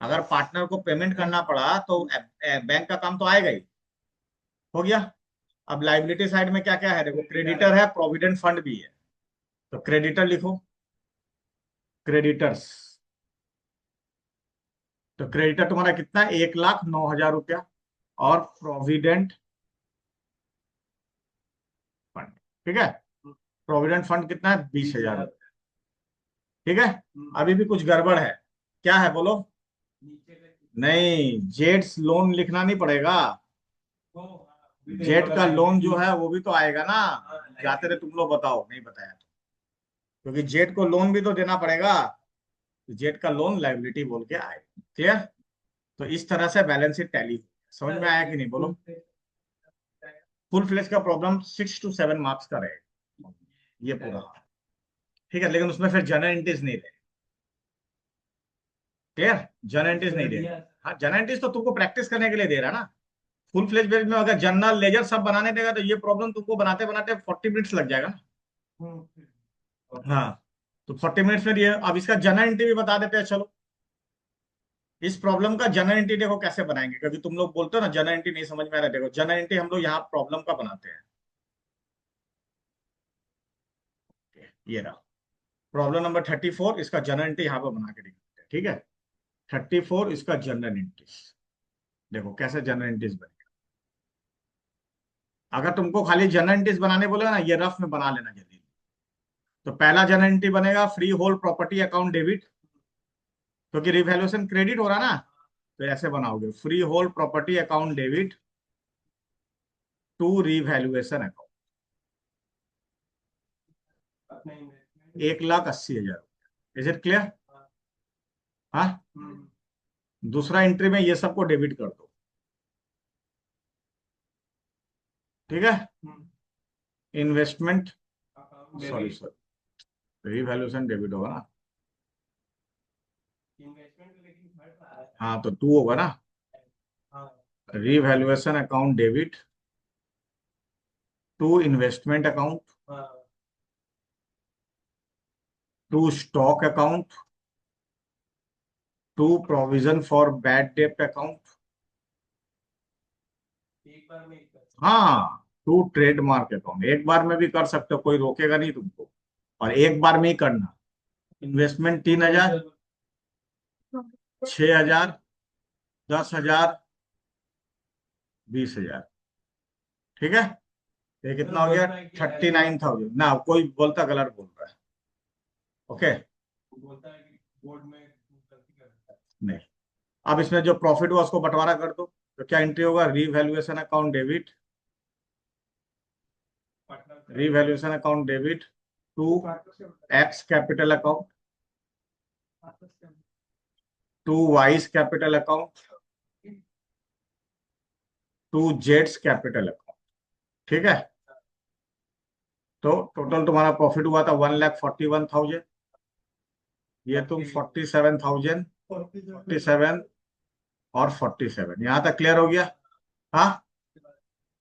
अगर पार्टनर को पेमेंट करना पड़ा तो बैंक का काम तो आएगा ही। हो गया। अब लाइबिलिटी साइड में क्या क्या है, देखो क्रेडिटर है, प्रोविडेंट फंड भी है। तो क्रेडिटर लिखो, क्रेडिटर्स। तो क्रेडिटर तुम्हारा कितना, 1,09,000 रुपया। और प्रोविडेंट फंड, ठीक है, प्रोविडेंट फंड कितना है, 20,000 रुपया। ठीक है। अभी भी कुछ गड़बड़ है, क्या है बोलो? नहीं, जेट्स लोन लिखना नहीं पड़ेगा। जेट का लोन जो है वो भी तो आएगा ना। जाते रहे तुम लोग, बताओ नहीं बताया तो। क्योंकि जेट को लोन भी तो देना पड़ेगा, तो जेट का लोन लाइबिलिटी बोल के आएगा। क्लियर? तो इस तरह से बैलेंस शीट टैली। समझ में आया कि नहीं बोलो? फुल फ्लेज का प्रॉब्लम 6 to 7 मार्क्स का रहेगा ये पूरा। ठीक है, लेकिन उसमें फिर जनरल एंट्रीज नहीं रहे। क्लियर? जनरल एंट्रीज नहीं रहे। हाँ, जनरल एंट्रीज तो तुमको प्रैक्टिस करने के लिए दे रहा है ना। फुल फ्लेज बेस में अगर जनरल लेजर सब बनाने देगा तो ये प्रॉब्लम तुमको बनाते बनाते 40 मिनट्स लग जाएगा ना। हाँ, तो 40 मिनट्स में ये, अब इसका जनरल एंट्री भी बता देते हैं चलो। इस प्रॉब्लम का जनरल एंट्री देखो कैसे बनाएंगे, क्योंकि तुम लोग बोलते हो ना जनरल एंट्री नहीं समझ में आ रहा है। देखो जनरल एंट्री हम लोग यहाँ प्रॉब्लम का बनाते हैं। ये रहा प्रॉब्लम नंबर 34, इसका जनरल एंट्री यहाँ पर बना के दिखाते हैं। ठीक है, 34 इसका जनरल एंट्री। देखो कैसे जनरल एंट्रीज बनेगा। अगर तुमको खाली जनरल एंट्रीज बनाने बोले ना, ये रफ में बना लेना जल्दी। तो पहला जनरल एंट्री बनेगा freehold property account debit, क्योंकि रिवैल्यूएशन क्रेडिट हो रहा ना। तो ऐसे बनाओगे, freehold property account debit to revaluation account, 1,80,000। Is it clear? हाँ। दूसरा एंट्री में ये सबको डेबिट कर दो। ठीक है, इन्वेस्टमेंट, सॉरी रिवैल्यूएशन डेबिट होगा ना। हाँ, तो 2 होगा ना। Revaluation account debit to investment account to stock account to provision for bad डेप्ट अकाउंट। हाँ, टू ट्रेडमार्क अकाउंट। एक बार में भी कर सकते हो, कोई रोकेगा नहीं तुमको, और एक बार में ही करना। इन्वेस्टमेंट 3,000, 6,000, 10,000, 20,000। ठीक है, ये कितना हो गया, 39,000 ना। कोई बोलता गलत बोल रहा है। ओके, नहीं। अब इसमें जो प्रॉफिट हुआ उसको बंटवारा कर दो। तो क्या एंट्री होगा, revaluation account debit, revaluation account debit to X capital account to Y's capital account to जेड्स कैपिटल अकाउंट। ठीक है, तो टोटल तुम्हारा प्रॉफिट हुआ था 1,41,000। ये तुम 47,000, 47 और 47, यहां तक क्लियर हो गया? हाँ।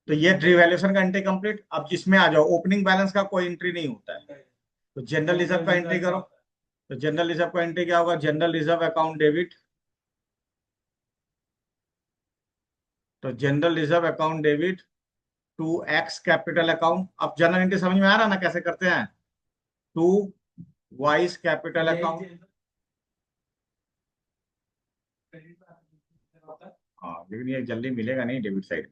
तो ये रिवैल्यूएशन का एंट्री कंप्लीट। अब इसमें आ जाओ, ओपनिंग बैलेंस का कोई एंट्री नहीं होता है, तो जनरल रिजर्व का एंट्री करो। तो जनरल रिजर्व का एंट्री क्या होगा, जनरल रिजर्व अकाउंट डेबिट। तो general reserve account debit to X capital account. अब जनरल एंट्री समझ में आ रहा ना कैसे करते हैं, टू वाइज कैपिटल अकाउंट। हाँ, लेकिन ये जल्दी मिलेगा नहीं डेबिट साइड।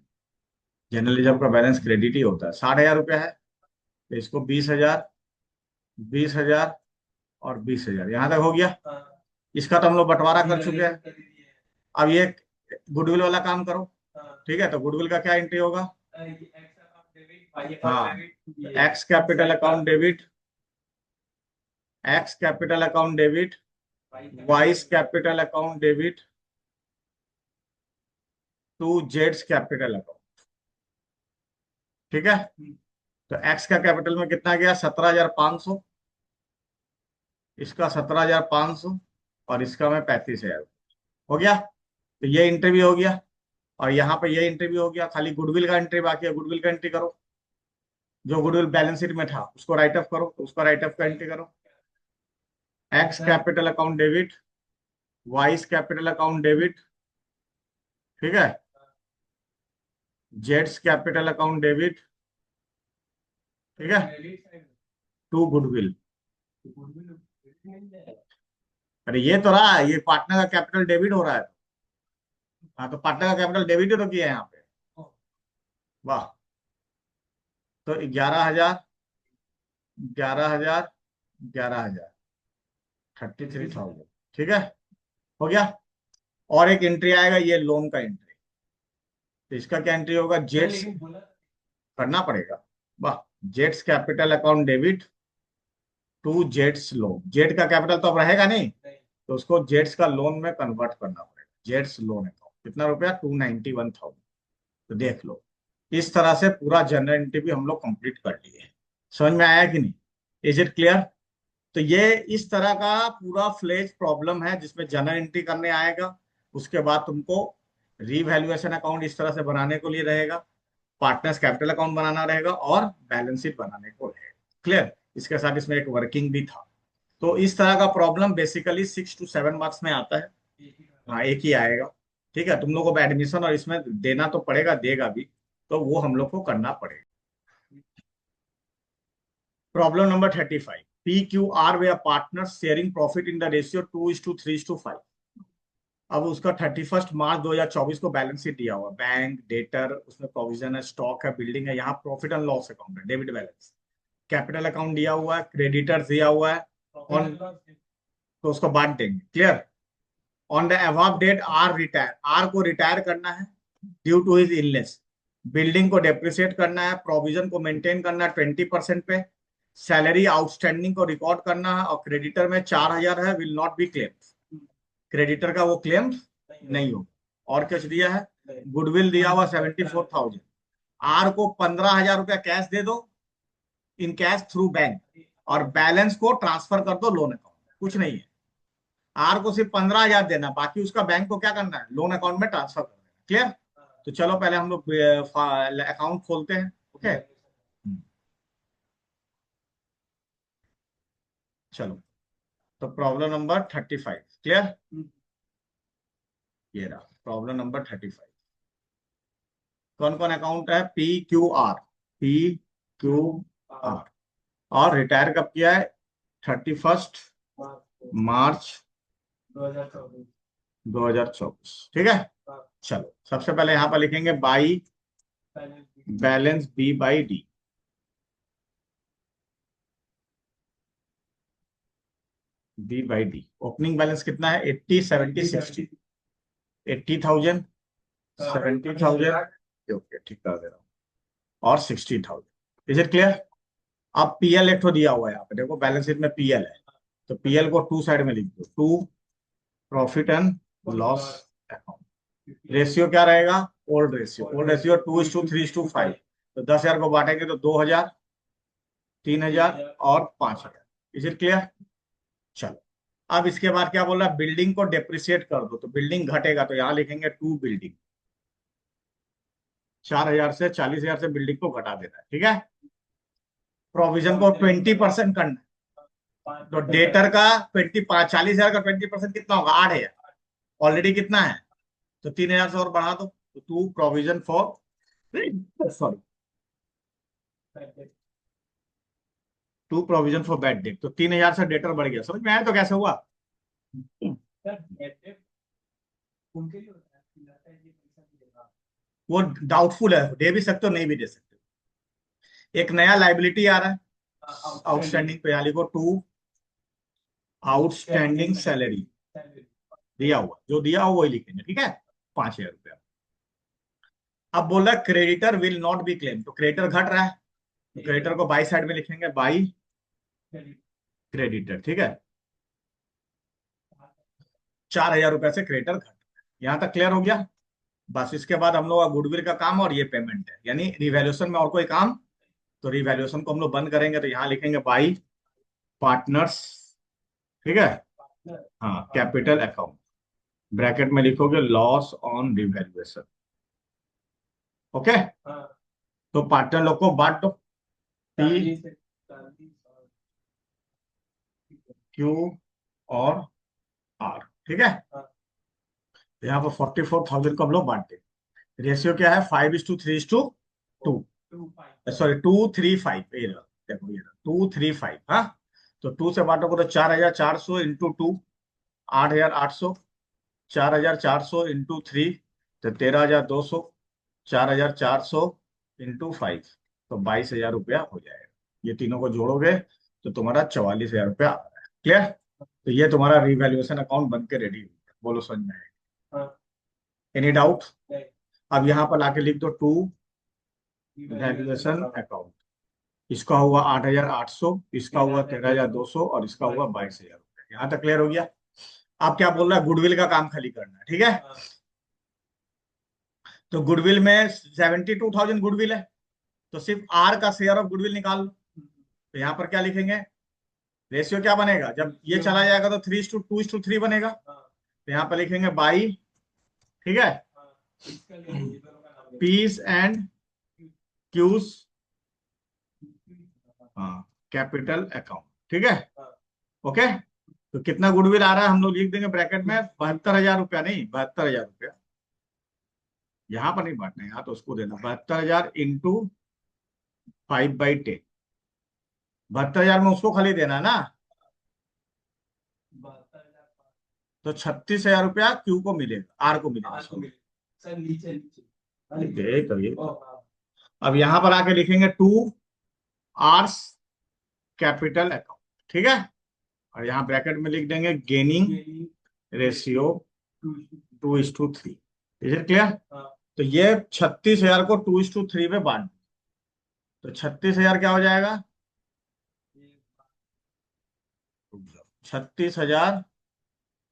जनरल रिजर्व का बैलेंस क्रेडिट ही होता है। 60,000 रुपया है, तो इसको 20,000, 20,000 और 20,000, यहां तक हो गया। इसका तो हम लोग बंटवारा कर चुके हैं। अब ये गुडविल वाला काम करो। ठीक है, तो गुडविल का क्या एंट्री होगा? हाँ, X capital account debit, X capital account debit, Y's capital account debit to जेड्स कैपिटल अकाउंट। ठीक है, तो एक्स का कैपिटल में कितना गया, 17,500, इसका 17,500, और इसका में 35,000 हो गया। तो ये एंट्री भी हो गया, और यहाँ पे ये एंट्री भी हो गया। खाली गुडविल का एंट्री बाकी है, गुडविल का एंट्री करो। जो गुडविल बैलेंस शीट में था उसको राइट ऑफ करो, तो उसका राइट ऑफ का एंट्री करो। X capital account debit, Y's capital account debit, ठीक है, जेड्स कैपिटल अकाउंट डेबिट, ठीक है, टू गुडविल। अरे ये तो रहा है, ये पार्टनर का कैपिटल डेबिट हो रहा है। हाँ, तो पार्टनर का कैपिटल डेबिट ही तो किया है यहाँ पे। वाह। तो 11,000, 11,000, 11,000, 33,000, ठीक है, हो गया। और एक एंट्री आएगा, ये लोन का एंट्री। तो इसका क्या एंट्री होगा, जेट्स करना पड़ेगा। वाह। Jet's capital account debit to Jet's loan. Jet का कैपिटल तो अब रहेगा नहीं, तो उसको जेट्स का लोन में कन्वर्ट करना पड़ेगा। जेट्स लोन अकाउंट कितना रुपया, 291,000। तो देख लो, इस तरह से पूरा जनरल एंट्री भी हम लोग कंप्लीट कर लिए। समझ में आया कि नहीं? Is it clear? तो ये इस तरह का पूरा फ्लेज प्रॉब्लम है जिसमें जनरल एंट्री करने आएगा। उसके बाद तुमको रीवैल्यूएशन अकाउंट इस तरह से बनाने को लिए रहेगा, पार्टनर्स कैपिटल अकाउंट बनाना रहेगा, और बैलेंस शीट बनाने को रहेगा। क्लियर? इसके साथ इसमें एक वर्किंग भी था। तो इस तरह का प्रॉब्लम बेसिकली 6 to 7 मार्क्स में आता है। हाँ, एक ही आएगा। ठीक है, तुम लोगों को एडमिशन और इसमें देना तो पड़ेगा, देगा भी, तो वो हम लोग को करना पड़ेगा। Problem number 35, P Q R way partner sharing profit in the ratio 2:3:5। अब उसका 31 मार्च 2024 को बैलेंस शीट दिया हुआ, बैंक, डेटर, उसमें प्रोविजन है, स्टॉक है, बिल्डिंग है, यहाँ प्रॉफिट एंड लॉस अकाउंट है, डेबिट बैलेंस, कैपिटल अकाउंट दिया हुआ है, क्रेडिटर्स दिया हुआ है, ऑन, तो उसको बांट देंगे। Clear? On the above date R retire, R को रिटायर करना है due to his illness, building को डेप्रिसिएट करना है, प्रोविजन को मेंटेन करना है 20% पे, सैलरी आउटस्टैंडिंग को रिकॉर्ड करना है, और क्रेडिटर में 4,000 है, will not be claim. Creditor का वो क्लेम नहीं होगा। और कुछ दिया है, गुडविल दिया हुआ 74,000। आर को 15,000 रुपया कैश दे दो, इन कैश थ्रू बैंक, और बैलेंस को ट्रांसफर कर दो लोन अकाउंट। कुछ नहीं है, आर को सिर्फ 15,000 देना, बाकी उसका बैंक को क्या करना है, लोन अकाउंट में ट्रांसफर करना है। क्लियर? तो चलो पहले हम लोग अकाउंट खोलते हैं। ओके, चलो। तो प्रॉब्लम नंबर 35 क्लियर? ये रहा प्रॉब्लम नंबर 35। कौन कौन अकाउंट है, P Q R, P Q R, और रिटायर कब किया है, 31 मार्च 2024। ठीक है, चलो सबसे पहले यहां पर लिखेंगे by balance B by D. B by D, opening balance कितना है, 80, 70, 60, 80,000, 70,000, ओके ठीक कर दे रहा हूँ, और 60,000। Is it clear? अब पीएल एक तो दिया हुआ है यहाँ पे, देखो बैलेंस शीट में पीएल है, तो पीएल को टू साइड में लिख दो, to profit and loss account. Ratio क्या रहेगा, ओल्ड रेशियो, ओल्ड रेशियो 2:3:5। तो 10,000 को बांटेंगे तो 2,000, 3,000 और 5,000। Is it clear? चलो, अब इसके बाद क्या बोल रहा है, बिल्डिंग को डेप्रिसिएट कर दो, तो बिल्डिंग घटेगा, तो यहां लिखेंगे टू बिल्डिंग। 4,000 से 40,000 से बिल्डिंग को घटा देना है। ठीक है, प्रोविजन को 20% करना है, तो डेटर का 40,000 का 20% कितना होगा, 8,000। ऑलरेडी कितना है, तो 3,000 से और बढ़ा दो, तो to provision for, sorry, to provision for bad debt. तो 3,000 से डेटर बढ़ गया। समझ में आया तो कैसे हुआ? वो डाउटफुल है, दे भी सकते हो नहीं भी दे सकते हो। एक नया लाइबिलिटी आ रहा है, आउटस्टैंडिंग पे, यहाँ लिखो टू आउटस्टैंडिंग सैलरी, दिया हुआ, जो दिया हुआ वही लिखेंगे। ठीक है, 5,000 रुपया। अब बोल रहा है creditor will not be claim, तो क्रेडिटर घट रहा है, तो क्रेडिटर को बाई साइड में लिखेंगे, बाई क्रेडिटर। ठीक है, 4,000 रुपया से क्रेडिटर घट रहा है। यहां तक क्लियर हो गया? बस इसके बाद हम लोग का गुडविल का काम और ये पेमेंट है, यानी रिवैल्यूएशन में और कोई काम तो रिवैल्यूएशन को हम लोग बंद करेंगे, तो यहाँ लिखेंगे बाई पार्टनर्स, ठीक है। हाँ, कैपिटल अकाउंट, ब्रैकेट में लिखोगे लॉस ऑन रिवैल्यूएशन। ओके, तो पार्टनर लोग को बांट दो, पी क्यू और आर, ठीक है। तो यहाँ पर 44,000 को हम लोग बांटते हैं। रेशियो क्या है, 5:3:2, सॉरी 2:3:5, देखो ये 2:3:5, हाँ। तो 2 से बांटोगे तो 4,400 इंटू 2, 8,800, 4,400 इंटू 3, तो 13,200, 4,400 इंटू 5, तो 22,000 रुपया हो जाएगा। ये तीनों को जोड़ोगे तो तुम्हारा 44,000 रुपया आ रहा है। क्लियर? तो ये तुम्हारा रिवैल्यूएशन अकाउंट बन के रेडी, बोलो समझ में आएगा? Any doubt? अब यहाँ पर लाके लिख दो टू वैल्यूएशन अकाउंट, इसका हुआ 8,800, इसका हुआ 13,200 और इसका हुआ 22,000 रुपये। यहाँ तक क्लियर हो गया? आप क्या बोल रहा है, गुडविल का काम खाली करना है, ठीक है। तो गुडविल में 72,000 गुडविल है, तो सिर्फ आर का शेयर ऑफ गुडविल निकाल लो। तो यहाँ पर क्या लिखेंगे, रेशियो क्या बनेगा, जब ये चला जाएगा तो 3:2:3 बनेगा। तो यहाँ पर लिखेंगे बाई, ठीक है, पीस एंड क्यूज, हाँ, कैपिटल अकाउंट, ठीक है। ओके, तो कितना गुडविल आ रहा है हम लोग लिख देंगे ब्रैकेट में, 72,000 रुपया, नहीं 72,000 रुपया। यहाँ पर नहीं बांटना है, यहाँ तो उसको देना 72,000 इंटू 5/10, 72,000 में उसको खाली देना ना, तो 36,000 रुपया क्यू को मिलेगा, आर को मिलेगा, सर नीचे देख ये। अब यहाँ पर आके लिखेंगे टू आर्स कैपिटल अकाउंट, ठीक है। और यहाँ ब्रैकेट में लिख देंगे gaining ratio 2:3। Is it clear? तो ये 36,000 को 2:3 में बांट, तो 36,000 क्या हो जाएगा, 36,000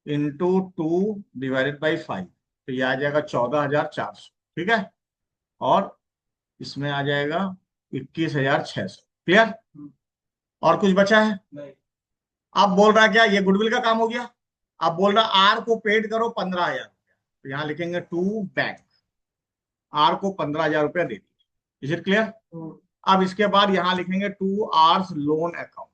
इंटू 2/5, तो ये आ जाएगा 14,400, ठीक है। और इसमें आ जाएगा 21,600। क्लियर? और कुछ बचा है? नहीं। आप बोल रहा है क्या ये गुडविल का काम हो गया? आप बोल रहा आर को पेड करो 15,000, तो यहाँ लिखेंगे टू बैंक, आर को 15,000 रुपया दे दीजिए। Is it clear? अब इसके बाद यहाँ लिखेंगे टू आर्स लोन अकाउंट,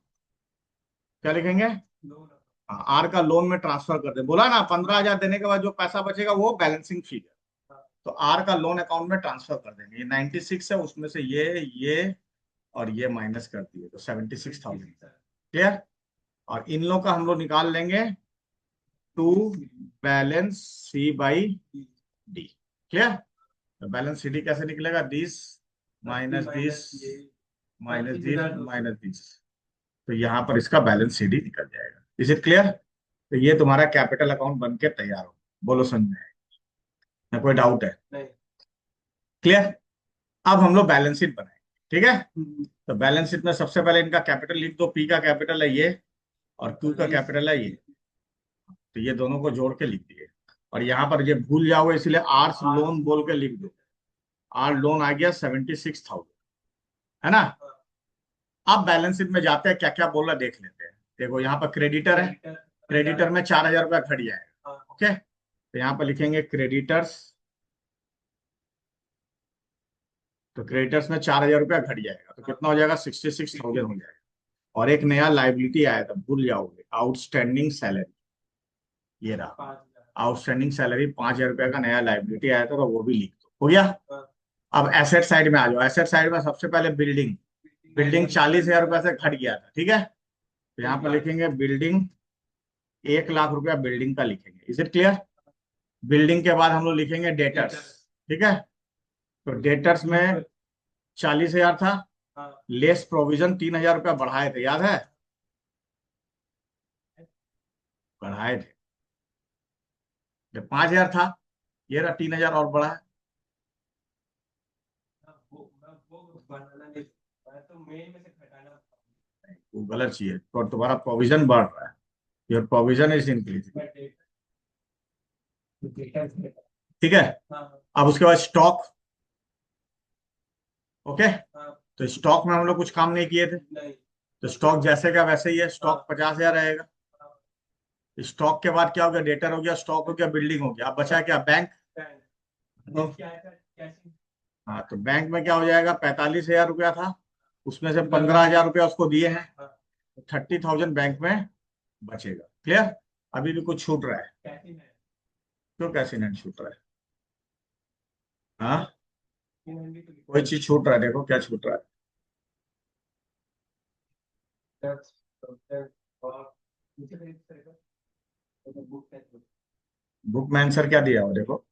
क्या लिखेंगे, हाँ, आर का लोन में ट्रांसफर कर दे, बोला ना 15,000 देने के बाद जो पैसा बचेगा वो बैलेंसिंग फिगर, तो आर का लोन अकाउंट में ट्रांसफर कर देंगे। ये 96 है, उसमें से ये और ये माइनस कर दिए तो 76,000। क्लियर? और इन लोग का हम लोग निकाल लेंगे टू बैलेंस C/D। क्लियर? तो बैलेंस CD कैसे निकलेगा, this minus this minus this minus this, तो यहाँ पर इसका बैलेंस CD निकल जाएगा। Is it clear? तो ये तुम्हारा कैपिटल अकाउंट बन के तैयार हो, बोलो समझ में आएगा? कोई डाउट है? क्लियर? अब हम लोग बैलेंस शीट बनाएंगे, ठीक है। तो बैलेंस शीट में सबसे पहले इनका कैपिटल लिख दो, पी का कैपिटल है ये और क्यू का कैपिटल है ये, तो ये दोनों को जोड़ के लिख दिए। और यहाँ पर ये भूल जाओगे इसलिए आर्स लोन बोल के लिख दो, आर लोन आ गया 76,000, है ना। अब बैलेंस शीट में जाते हैं, क्या क्या बोल रहा देख लेते हैं। देखो यहाँ पर क्रेडिटर है, क्रेडिटर में 4,000 रुपया घट जाएगा। ओके, तो यहाँ पर लिखेंगे क्रेडिटर्स, तो क्रेडिटर्स में 4,000 रुपया घट जाएगा, तो कितना हो जाएगा, 66,000 हो जाएगा। और एक नया लाइबिलिटी आया था, भूल जाओगे, आउटस्टैंडिंग सैलरी, ये रहा आउटस्टैंडिंग सैलरी, 5,000 रुपया का नया लाइबिलिटी आया था, तो वो भी लिख दो, हो गया। अब एसेट साइड में आ जाओ, एसेट साइड में सबसे पहले बिल्डिंग, बिल्डिंग 40,000 रुपया से घट गया था, ठीक है। तो यहाँ पर लिखेंगे बिल्डिंग, 1,00,000 रुपया बिल्डिंग का लिखेंगे। Is it clear? बिल्डिंग के बाद हम लोग लिखेंगे डेटर्स, ठीक है। तो डेटर्स में 40,000 था, लेस प्रोविजन 3,000 रुपया बढ़ाए थे, याद है? बढ़ाए थे, जब 5,000 था, ये रहा 3,000 और बढ़ा है। वो गलत चीज है, तो तुम्हारा प्रोविजन बढ़ रहा है, योर प्रोविजन इज इंक्रीजिंग, ठीक है। अब उसके बाद स्टॉक, ओके, तो स्टॉक में हम लोग कुछ काम नहीं किए थे, नहीं। तो स्टॉक जैसे का वैसे ही है, स्टॉक 50,000 रहेगा। स्टॉक के बाद क्या हो गया, डेटर हो गया, स्टॉक हो गया, बिल्डिंग हो गया, अब बचा क्या, बैंक। तो क्या है सर, कैसे? हाँ, तो बैंक में क्या हो जाएगा, 45,000 रुपया था, उसमें से 15,000 रुपया उसको दिए हैं, 30,000 बैंक में बचेगा। क्लियर? अभी भी कुछ छूट रहा है, कैसे है? क्यों कैसे नहीं छूट रहा है? हाँ, 300 तो कोई चीज छूट रहा है, देखो क्या छूट रहा है। टैक्स, और नीचे पे इस तरह का, तो बुक है, बुक में आंसर क्या दिया हो, देखो।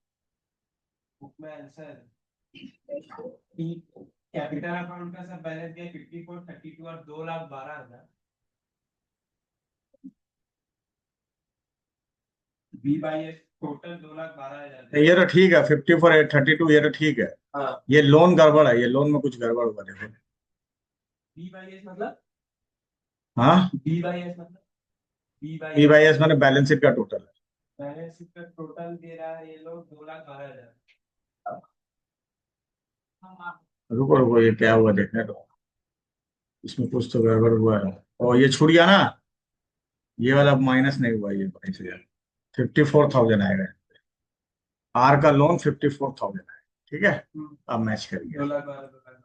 बुक में आंसर कि कैपिटल अकाउंट का सब बैलेंस दिया 54, 32 और 2,12,000। B by S total 2,12,000। ये तो ठीक है, 54 32, ये तो ठीक है। हाँ। ये लोन गड़बड़ है, ये लोन में कुछ गड़बड़ हुआ, देखो। बी बाई एस मतलब, हाँ, बी बाई एस मतलब, B P by by S S मैंने बैलेंस शीट का टोटल है। बैलेंस शीट का टोटल दे रहा है ये लोग 2,12,000। रुको रुको, ये क्या हुआ देखने दो, इसमें कुछ तो गड़बड़ हुआ है। और ये छूट गया ना, ये वाला माइनस नहीं हुआ, ये 22,000, 54,000 आएगा। आर का लोन 54,000 है, ठीक है। अब मैच करिए, 2,12,000।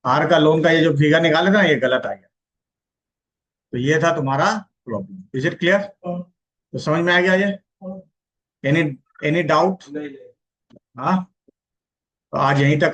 आर का लोन का ये जो फिगर निकाले था ना, ये गलत आ गया। तो ये था तुम्हारा प्रॉब्लम। Is it clear? तो समझ में आ गया ये? Any any doubt? नहीं नहीं। हाँ, तो आज यहीं तक